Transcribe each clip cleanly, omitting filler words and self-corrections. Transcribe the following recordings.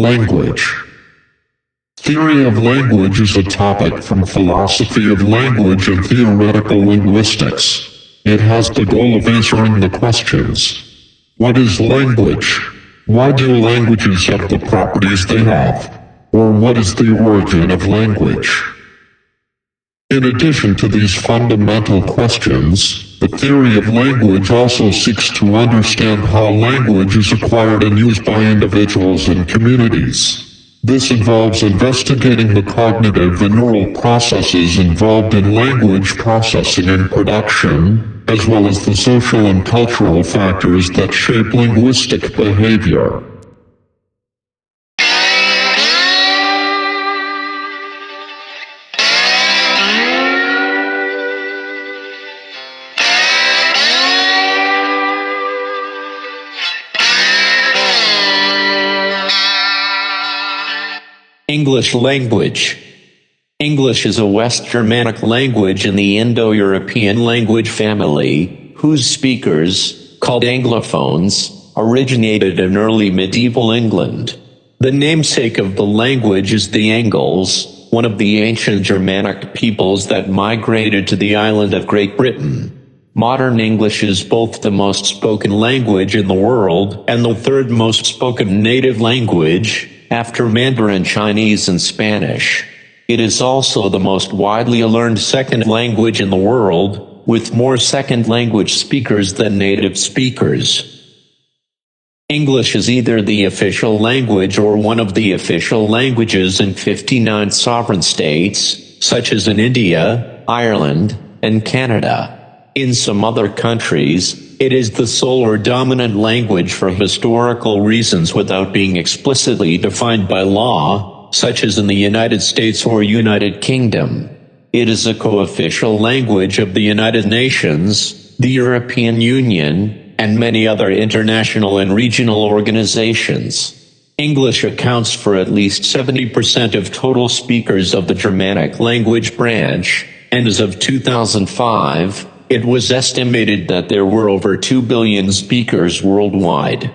Language. Theory of language is a topic from philosophy of language and theoretical linguistics. It has the goal of answering the questions. What is language? Why do languages have the properties they have? Or what is the origin of language? In addition to these fundamental questions, the theory of language also seeks to understand how language is acquired and used by individuals and communities. This involves investigating the cognitive and neural processes involved in language processing and production, as well as the social and cultural factors that shape linguistic behavior. English language. English is a West Germanic language in the Indo-European language family, whose speakers, called Anglophones, originated in early medieval England. The namesake of the language is the Angles, one of the ancient Germanic peoples that migrated to the island of Great Britain. Modern English is both the most spoken language in the world and the third most spoken native language, after Mandarin Chinese and Spanish. It is also the most widely learned second language in the world, with more second language speakers than native speakers. English is either the official language or one of the official languages in 59 sovereign states, such as in India, Ireland, and Canada. In some other countries, it is the sole or dominant language for historical reasons without being explicitly defined by law, such as in the United States or United Kingdom. It is a co-official language of the United Nations, the European Union, and many other international and regional organizations. English accounts for at least 70% of total speakers of the Germanic language branch, and as of 2005, it was estimated that there were over 2 billion speakers worldwide.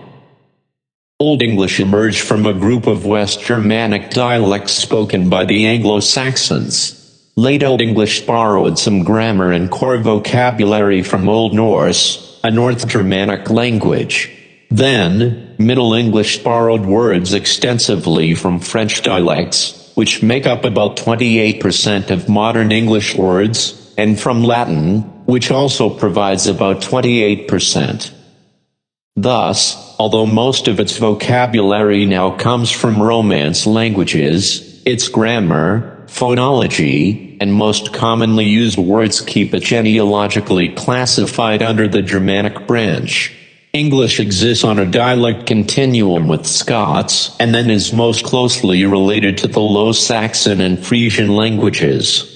Old English emerged from a group of West Germanic dialects spoken by the Anglo-Saxons. Late Old English borrowed some grammar and core vocabulary from Old Norse, a North Germanic language. Then, Middle English borrowed words extensively from French dialects, which make up about 28% of modern English words, and from Latin, which also provides about 28%. Thus, although most of its vocabulary now comes from Romance languages, its grammar, phonology, and most commonly used words keep it genealogically classified under the Germanic branch. English exists on a dialect continuum with Scots, and then is most closely related to the Low Saxon and Frisian languages.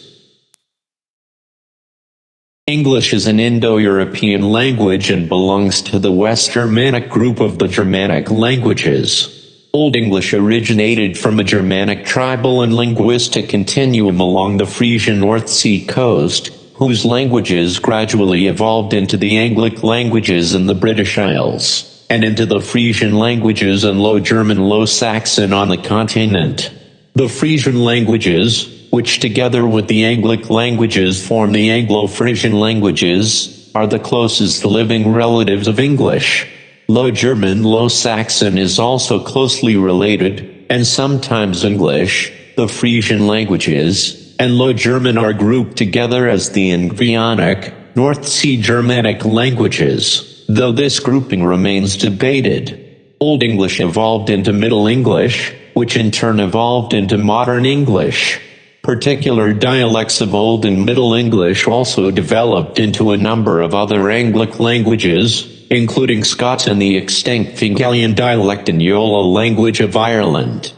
English is an Indo-European language and belongs to the West Germanic group of the Germanic languages. Old English originated from a Germanic tribal and linguistic continuum along the Frisian North Sea coast, whose languages gradually evolved into the Anglic languages in the British Isles, and into the Frisian languages and Low German Low Saxon on the continent. The Frisian languages, which together with the Anglic languages form the Anglo-Frisian languages, are the closest living relatives of English. Low German Low Saxon is also closely related, and sometimes English, the Frisian languages, and Low German are grouped together as the Ingvaeonic, North Sea Germanic languages, though this grouping remains debated. Old English evolved into Middle English, which in turn evolved into Modern English. Particular dialects of Old and Middle English also developed into a number of other Anglic languages, including Scots and the extinct Fingalian dialect and Yola language of Ireland.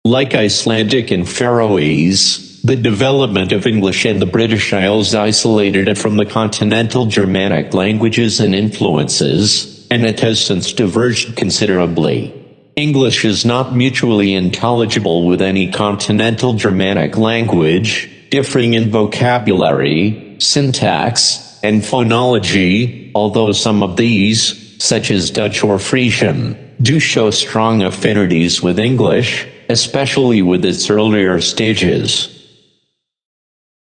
Like Icelandic and Faroese, the development of English in the British Isles isolated it from the continental Germanic languages and influences, and it has since diverged considerably. English is not mutually intelligible with any continental Germanic language, differing in vocabulary, syntax, and phonology, although some of these, such as Dutch or Frisian, do show strong affinities with English, especially with its earlier stages.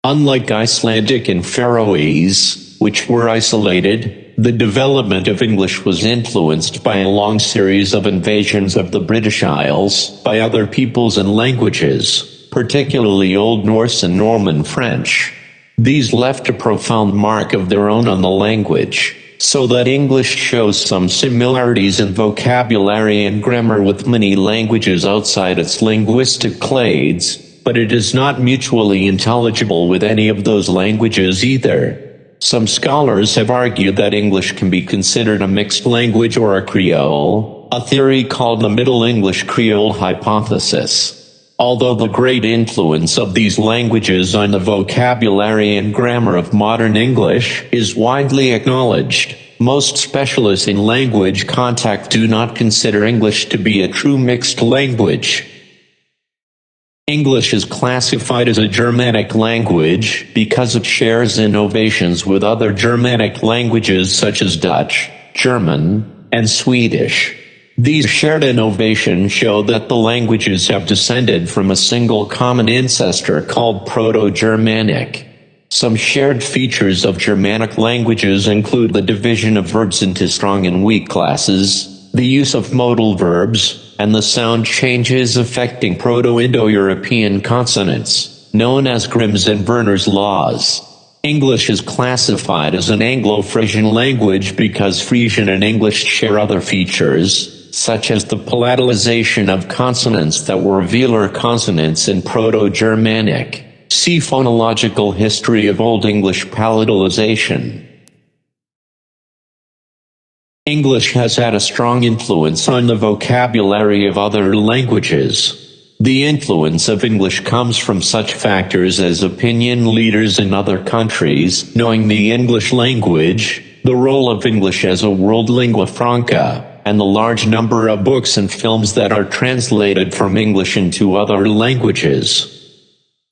Unlike Icelandic and Faroese, which were isolated, the development of English was influenced by a long series of invasions of the British Isles by other peoples and languages, particularly Old Norse and Norman French. These left a profound mark of their own on the language, so that English shows some similarities in vocabulary and grammar with many languages outside its linguistic clades, but it is not mutually intelligible with any of those languages either. Some scholars have argued that English can be considered a mixed language or a Creole, a theory called the Middle English Creole hypothesis. Although the great influence of these languages on the vocabulary and grammar of modern English is widely acknowledged, most specialists in language contact do not consider English to be a true mixed language. English is classified as a Germanic language because it shares innovations with other Germanic languages such as Dutch, German, and Swedish. These shared innovations show that the languages have descended from a single common ancestor called Proto-Germanic. Some shared features of Germanic languages include the division of verbs into strong and weak classes, the use of modal verbs, and the sound changes affecting Proto-Indo-European consonants, known as Grimm's and Werner's laws. English is classified as an Anglo-Frisian language because Frisian and English share other features, such as the palatalization of consonants that were velar consonants in Proto-Germanic. See phonological history of Old English palatalization. English has had a strong influence on the vocabulary of other languages. The influence of English comes from such factors as opinion leaders in other countries knowing the English language, the role of English as a world lingua franca, and the large number of books and films that are translated from English into other languages.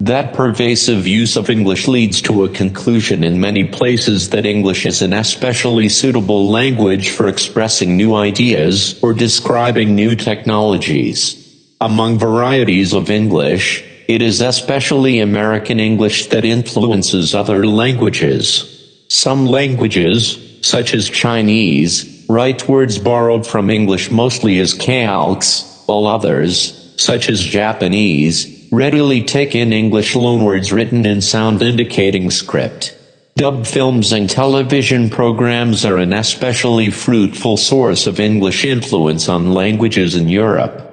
That pervasive use of English leads to a conclusion in many places that English is an especially suitable language for expressing new ideas or describing new technologies. Among varieties of English, it is especially American English that influences other languages. Some languages, such as Chinese, write words borrowed from English mostly as calques, while others, such as Japanese, readily take in English loanwords written in sound-indicating script. Dubbed films and television programs are an especially fruitful source of English influence on languages in Europe.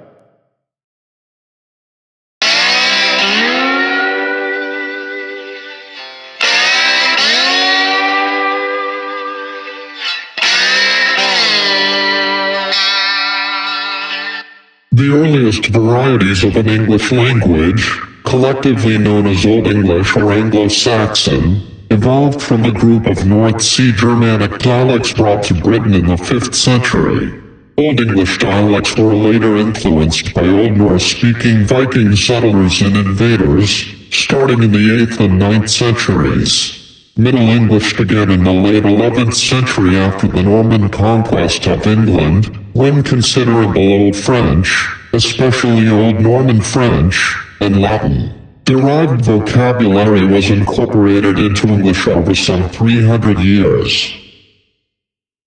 The earliest varieties of an English language, collectively known as Old English or Anglo-Saxon, evolved from a group of North Sea Germanic dialects brought to Britain in the 5th century. Old English dialects were later influenced by Old Norse-speaking Viking settlers and invaders, starting in the 8th and 9th centuries. Middle English began in the late 11th century after the Norman conquest of England, when considerable Old French, especially Old Norman French, and Latin derived vocabulary was incorporated into English over some 300 years.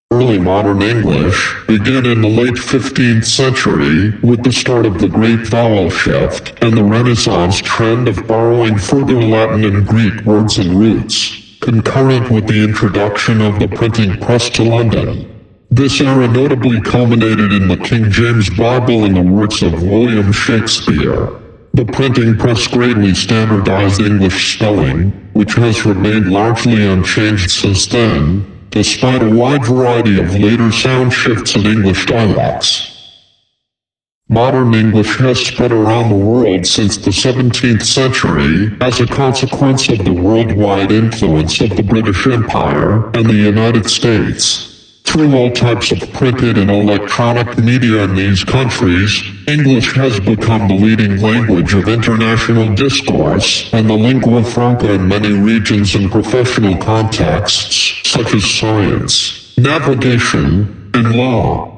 Early modern English began in the late 15th century with the start of the Great Vowel Shift and the Renaissance trend of borrowing further Latin and Greek words and roots, concurrent with the introduction of the printing press to London. This era notably culminated in the King James Bible and the works of William Shakespeare. The printing press greatly standardized English spelling, which has remained largely unchanged since then, despite a wide variety of later sound shifts in English dialects. Modern English has spread around the world since the 17th century as a consequence of the worldwide influence of the British Empire and the United States. Through all types of printed and electronic media in these countries, English has become the leading language of international discourse and the lingua franca in many regions and professional contexts, such as science, navigation, and law.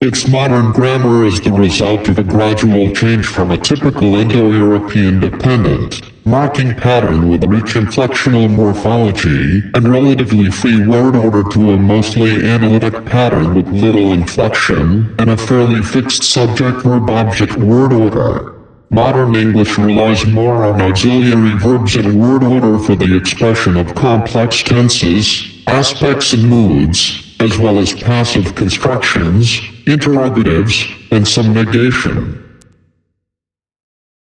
Its modern grammar is the result of a gradual change from a typical Indo-European dependent, marking pattern with rich inflectional morphology and relatively free word order to a mostly analytic pattern with little inflection and a fairly fixed subject-verb-object word order. Modern English relies more on auxiliary verbs and word order for the expression of complex tenses, aspects and moods, as well as passive constructions, interrogatives, and some negation.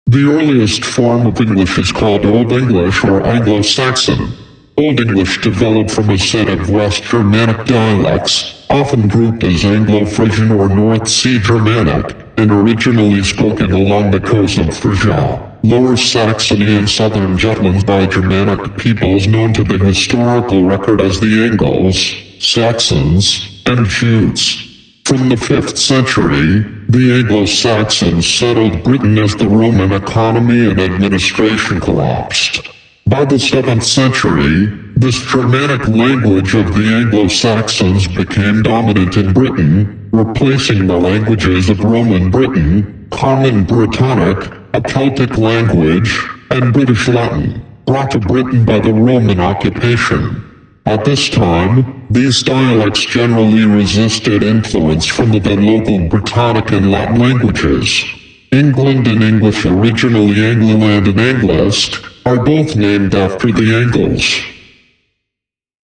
The earliest form of English is called Old English or Anglo-Saxon. Old English developed from a set of West Germanic dialects, often grouped as Anglo-Frisian or North Sea Germanic, and originally spoken along the coast of Frisia, Lower Saxony and southern Jutland by Germanic peoples known to the historical record as the Angles, Saxons, and Jutes. From the 5th century, the Anglo-Saxons settled Britain as the Roman economy and administration collapsed. By the 7th century, this Germanic language of the Anglo-Saxons became dominant in Britain, replacing the languages of Roman Britain, Common Brittonic, a Celtic language, and British Latin, brought to Britain by the Roman occupation. At this time, these dialects generally resisted influence from the then local Brittonic and Latin languages. England and English, originally Angloland and Anglist, are both named after the Angles.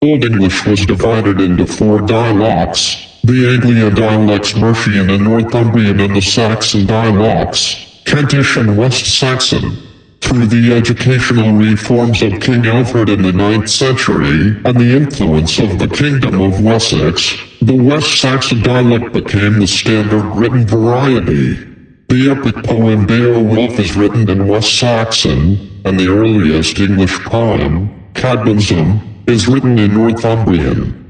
Old English was divided into 4 dialects: the Anglian dialects, Mercian and Northumbrian, and the Saxon dialects, Kentish and West Saxon. Through the educational reforms of King Alfred in the 9th century and the influence of the Kingdom of Wessex, the West Saxon dialect became the standard written variety. The epic poem Beowulf is written in West Saxon, and the earliest English poem, Cadmondsum, is written in Northumbrian.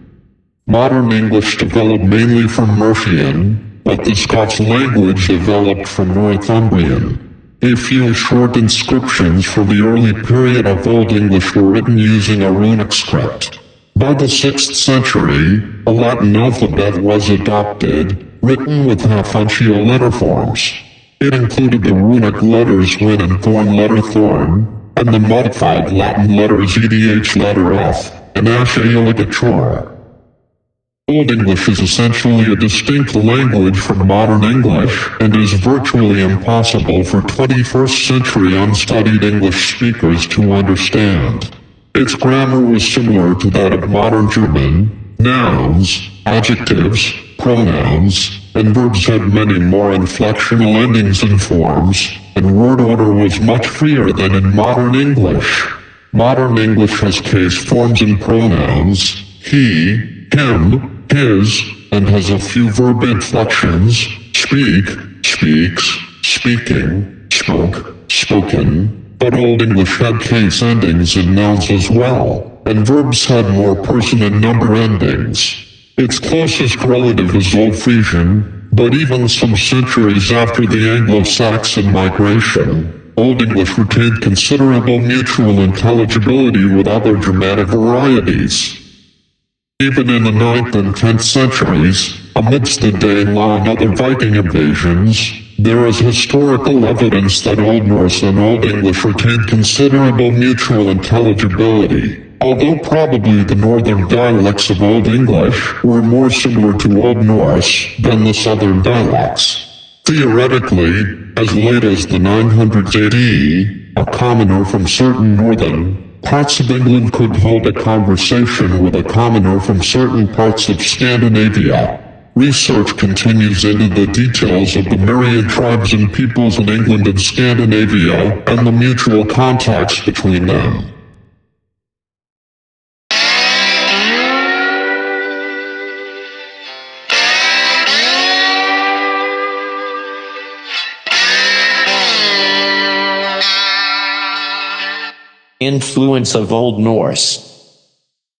Modern English developed mainly from Mercian, but the Scots language developed from Northumbrian. A few short inscriptions from the early period of Old English were written using a runic script. By the 6th century, a Latin alphabet was adopted, written with half-uncial letter forms. It included the runic letters Win and Thorn letter Thorn, and the modified Latin letters EDH letter F, and Asha ligatura. Old English is essentially a distinct language from modern English and is virtually impossible for 21st century unstudied English speakers to understand. Its grammar was similar to that of modern German. Nouns, adjectives, pronouns, and verbs had many more inflectional endings and forms, and word order was much freer than in modern English. Modern English has case forms and pronouns, he, him, his, and has a few verb inflections: speak, speaks, speaking, spoke, spoken. But Old English had case endings in nouns as well, and verbs had more person and number endings. Its closest relative is Old Frisian, but even some centuries after the Anglo-Saxon migration, Old English retained considerable mutual intelligibility with other Germanic varieties. Even in the 9th and 10th centuries, amidst the Danelaw and other Viking invasions, there is historical evidence that Old Norse and Old English retained considerable mutual intelligibility, although probably the northern dialects of Old English were more similar to Old Norse than the southern dialects. Theoretically, as late as the 900s AD, a commoner from certain northern parts of England could hold a conversation with a commoner from certain parts of Scandinavia. Research continues into the details of the myriad tribes and peoples in England and Scandinavia and the mutual contacts between them. Influence of Old Norse.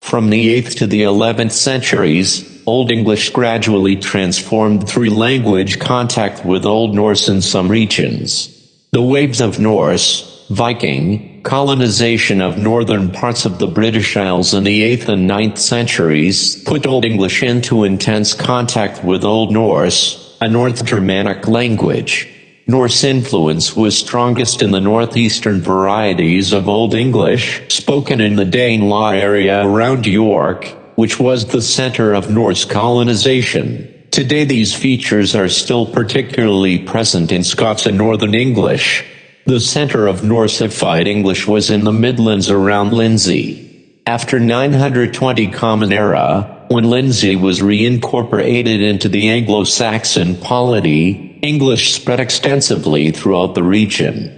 From the 8th to the 11th centuries, Old English gradually transformed through language contact with Old Norse in some regions. The waves of Norse, Viking, Colonization of northern parts of the British Isles in the 8th and 9th centuries put Old English into intense contact with Old Norse, a North Germanic language. Norse influence was strongest in the northeastern varieties of Old English, spoken in the Danelaw area around York, which was the center of Norse colonization. Today these features are still particularly present in Scots and Northern English. The center of Norsified English was in the Midlands around Lindsey. After 920 Common Era, when Lindsey was reincorporated into the Anglo-Saxon polity, English spread extensively throughout the region.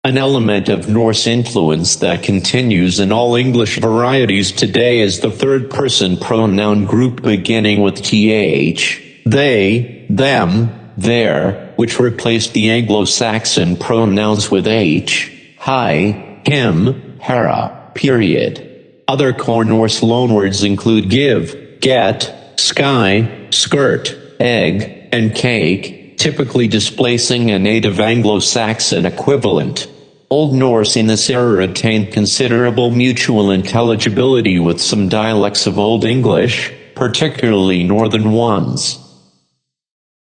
An element of Norse influence that continues in all English varieties today is the third-person pronoun group beginning with th, they, them, their, which replaced the Anglo-Saxon pronouns with h, hi, him, hera, period. Other core Norse loanwords include give, get, sky, skirt, egg, and cake, typically displacing a native Anglo-Saxon equivalent. Old Norse in this era attained considerable mutual intelligibility with some dialects of Old English, particularly northern ones.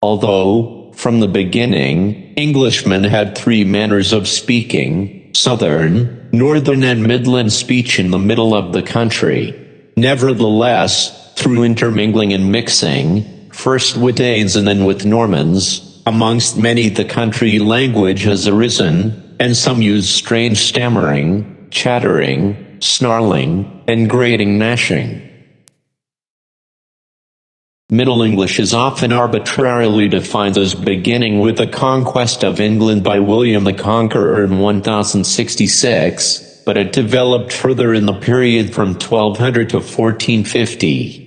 Although, from the beginning, Englishmen had three manners of speaking: Southern, Northern and Midland speech in the middle of the country. Nevertheless, through intermingling and mixing, first with Danes and then with Normans, amongst many the country language has arisen, and some use strange stammering, chattering, snarling, and grating gnashing. Middle English is often arbitrarily defined as beginning with the conquest of England by William the Conqueror in 1066, but it developed further in the period from 1200 to 1450.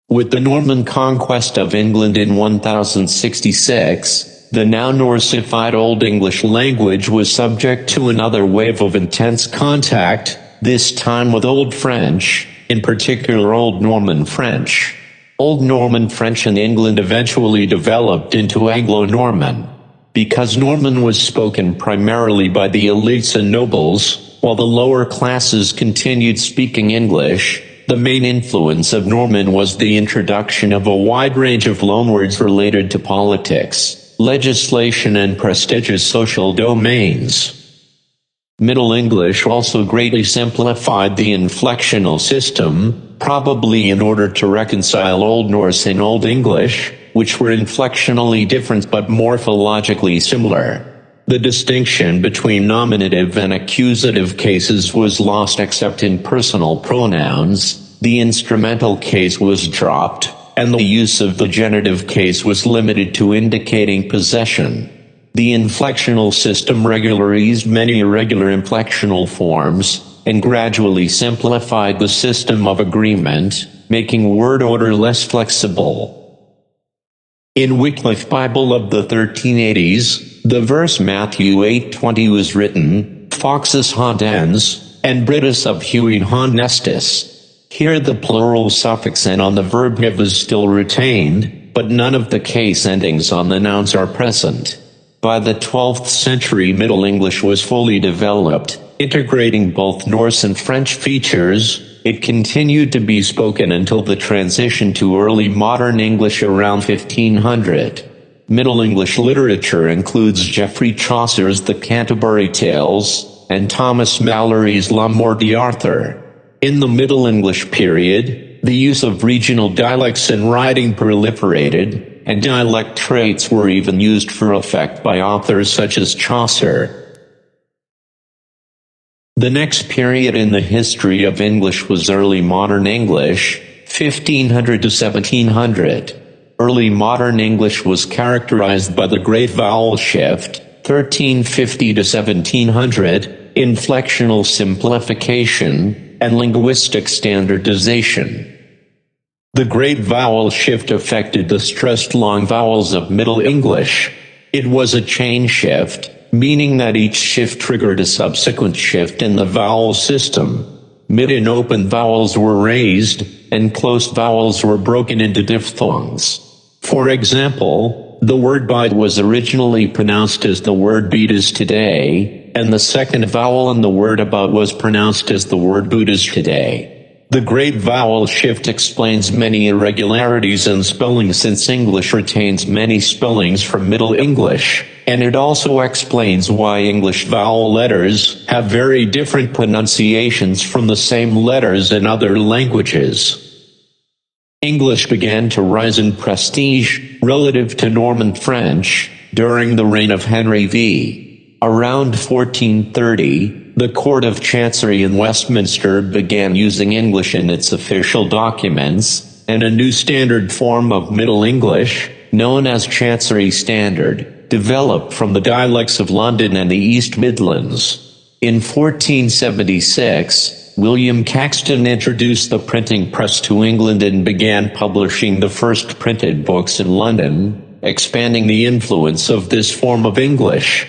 With the Norman conquest of England in 1066, the now Norsified Old English language was subject to another wave of intense contact, this time with Old French, in particular Old Norman French. Old Norman French in England eventually developed into Anglo-Norman. Because Norman was spoken primarily by the elites and nobles, while the lower classes continued speaking English, the main influence of Norman was the introduction of a wide range of loanwords related to politics, legislation and prestigious social domains. Middle English also greatly simplified the inflectional system, probably in order to reconcile Old Norse and Old English, which were inflectionally different but morphologically similar. The distinction between nominative and accusative cases was lost except in personal pronouns, the instrumental case was dropped, and the use of the genitive case was limited to indicating possession. The inflectional system regularized many irregular inflectional forms, and gradually simplified the system of agreement, making word order less flexible. In Wycliffe Bible of the 1380s, the verse Matthew 8:20 was written, Foxes haunt hens, and Britus of hewing haunt nestis. Here the plural suffix n on the verb have is still retained, but none of the case endings on the nouns are present. By the 12th century Middle English was fully developed, integrating both Norse and French features. It continued to be spoken until the transition to early modern English around 1500. Middle English literature includes Geoffrey Chaucer's The Canterbury Tales, and Thomas Malory's La Morte Arthur. In the Middle English period, the use of regional dialects in writing proliferated, and dialect traits were even used for effect by authors such as Chaucer. The next period in the history of English was Early Modern English, 1500 to 1700. Early Modern English was characterized by the Great Vowel Shift, 1350 to 1700, inflectional simplification, and linguistic standardization. The Great Vowel Shift affected the stressed long vowels of Middle English. It was a chain shift, meaning that each shift triggered a subsequent shift in the vowel system. Mid and open vowels were raised, and closed vowels were broken into diphthongs. For example, The word bide was originally pronounced as the word beat is today, and the second vowel in the word about was pronounced as the word boot is today. The great vowel shift explains many irregularities in spelling since English retains many spellings from Middle English, and it also explains why English vowel letters have very different pronunciations from the same letters in other languages. English began to rise in prestige relative to Norman French during the reign of Henry V. Around 1430, the Court of Chancery in Westminster began using English in its official documents, and a new standard form of Middle English, known as Chancery Standard, developed from the dialects of London and the East Midlands. In 1476, William Caxton introduced the printing press to England and began publishing the first printed books in London, expanding the influence of this form of English.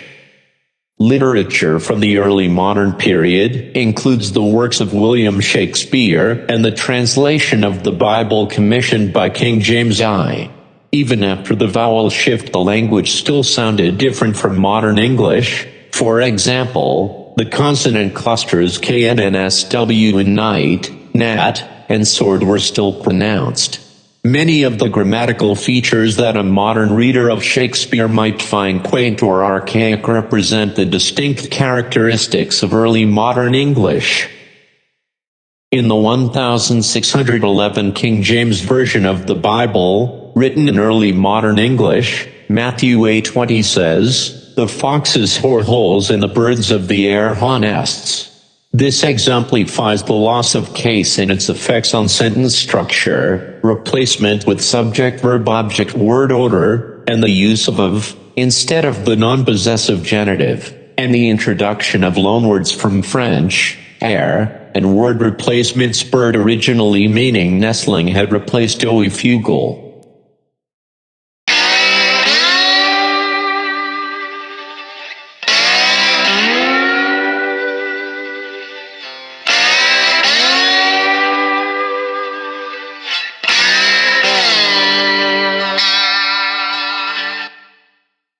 Literature from the early modern period includes the works of William Shakespeare and the translation of the Bible commissioned by King James I. Even after the vowel shift, the language still sounded different from modern English. For example, the consonant clusters K, N, and SW in night, nat, and sword were still pronounced. Many of the grammatical features that a modern reader of Shakespeare might find quaint or archaic represent the distinct characteristics of early modern English. In the 1611 King James Version of the Bible, written in early modern English, Matthew 8:20 says, "The foxes whore holes and the birds of the air haw nests." This exemplifies the loss of case in its effects on sentence structure, replacement with subject-verb-object-word order, and the use of instead of the non-possessive genitive, and the introduction of loanwords from French, air, and word replacements bird originally meaning nestling had replaced ovifugal.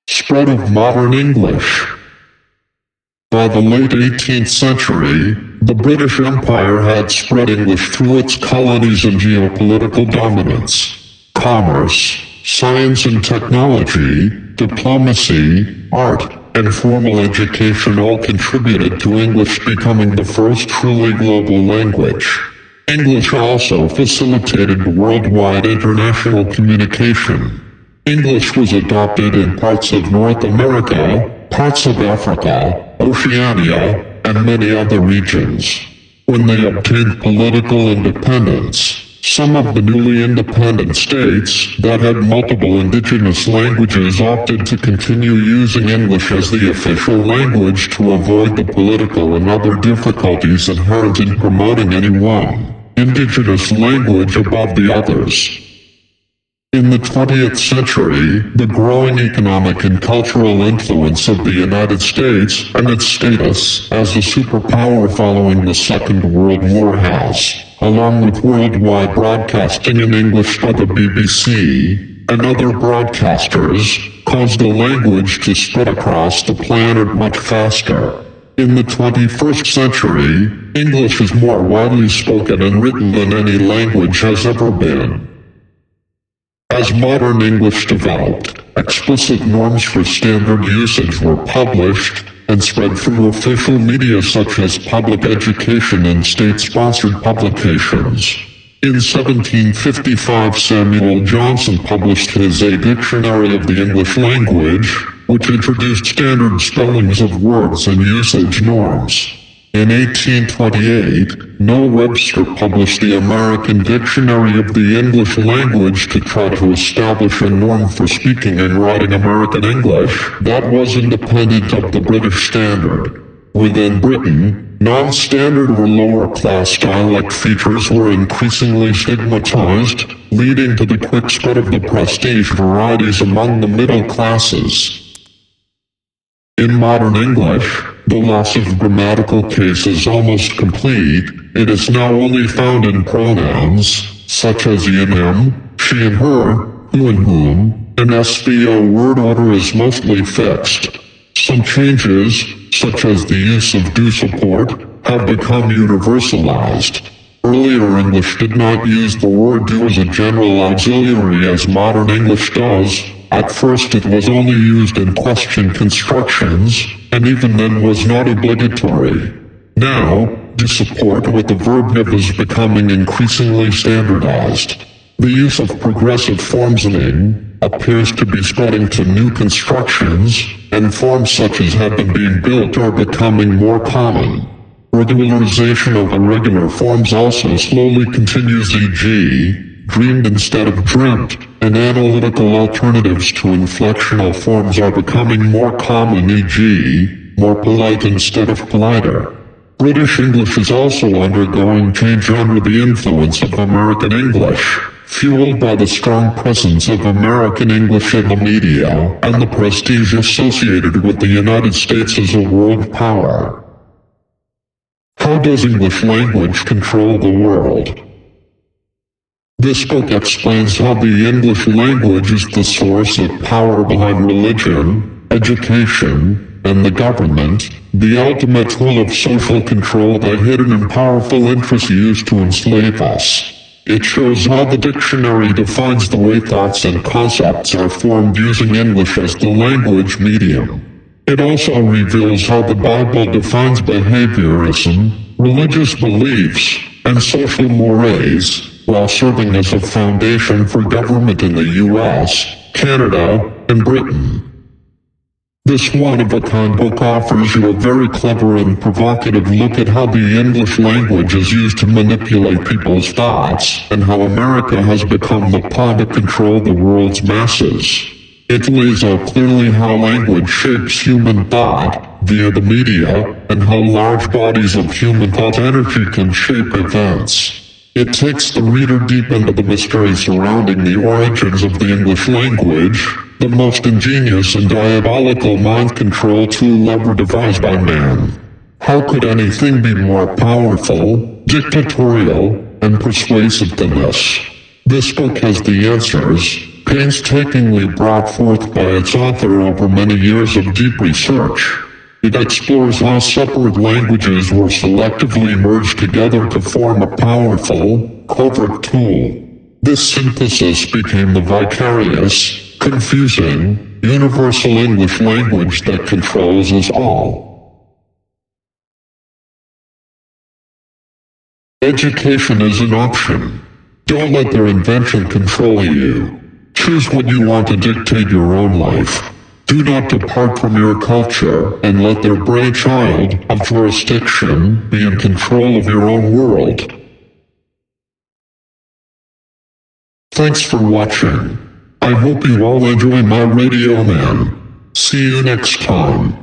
Spread of modern English. By the late 18th century, the British Empire had spread English through its colonies and geopolitical dominance. Commerce, science and technology, diplomacy, art, and formal education all contributed to English becoming the first truly global language. English also facilitated worldwide international communication. English was adopted in parts of North America, parts of Africa, Oceania, and many other regions. When they obtained political independence, some of the newly independent states that had multiple indigenous languages opted to continue using English as the official language to avoid the political and other difficulties inherent in promoting any one indigenous language above the others. In the 20th century, the growing economic and cultural influence of the United States and its status as a superpower following the Second World War has, along with worldwide broadcasting in English by the BBC and other broadcasters, caused the language to spread across the planet much faster. In the 21st century, English is more widely spoken and written than any language has ever been. As modern English developed, explicit norms for standard usage were published and spread through official media such as public education and state-sponsored publications. In 1755, Samuel Johnson published his A Dictionary of the English Language, which introduced standard spellings of words and usage norms. In 1828, Noah Webster published the American Dictionary of the English Language to try to establish a norm for speaking and writing American English that was independent of the British standard. Within Britain, non-standard or lower-class dialect features were increasingly stigmatized, leading to the quick spread of the prestige varieties among the middle classes. In modern English, the loss of grammatical case is almost complete. It is now only found in pronouns, such as he and him, she and her, who and whom, An SVO word order is mostly fixed. Some changes, such as the use of do support, have become universalized. Earlier English did not use the word do as a general auxiliary as modern English does. At first it was only used in question constructions, and even then was not obligatory. Now, do support with the verb have is becoming increasingly standardized. The use of progressive formsing appears to be spreading to new constructions, and forms such as have been being built are becoming more common. Regularization of irregular forms also slowly continues, e.g., dreamed instead of dreamt, and analytical alternatives to inflectional forms are becoming more common, e.g., more polite instead of politer. British English is also undergoing change under the influence of American English, fueled by the strong presence of American English in the media and the prestige associated with the United States as a world power. How does English language control the world? This book explains how the English language is the source of power behind religion, education, and the government, the ultimate tool of social control that hidden and powerful interests use to enslave us. It shows how the dictionary defines the way thoughts and concepts are formed using English as the language medium. It also reveals how the Bible defines behaviorism, religious beliefs, and social mores, while serving as a foundation for government in the US, Canada, and Britain. This one-of-a-kind book offers you a very clever and provocative look at how the English language is used to manipulate people's thoughts, and how America has become the pawn to control the world's masses. It lays out clearly how language shapes human thought via the media, and how large bodies of human thought energy can shape events. It takes the reader deep into the mystery surrounding the origins of the English language, the most ingenious and diabolical mind control tool ever devised by man. How could anything be more powerful, dictatorial, and persuasive than this? This book has the answers, painstakingly brought forth by its author over many years of deep research. It explores how separate languages were selectively merged together to form a powerful, covert tool. This synthesis became the vicarious, confusing, universal English language that controls us all. Education is an option. Don't let their invention control you. Choose what you want to dictate your own life. Do not depart from your culture, and let their brainchild of jurisdiction be in control of your own world. Thanks for watching. I hope you all enjoy my Radio Man. See you next time.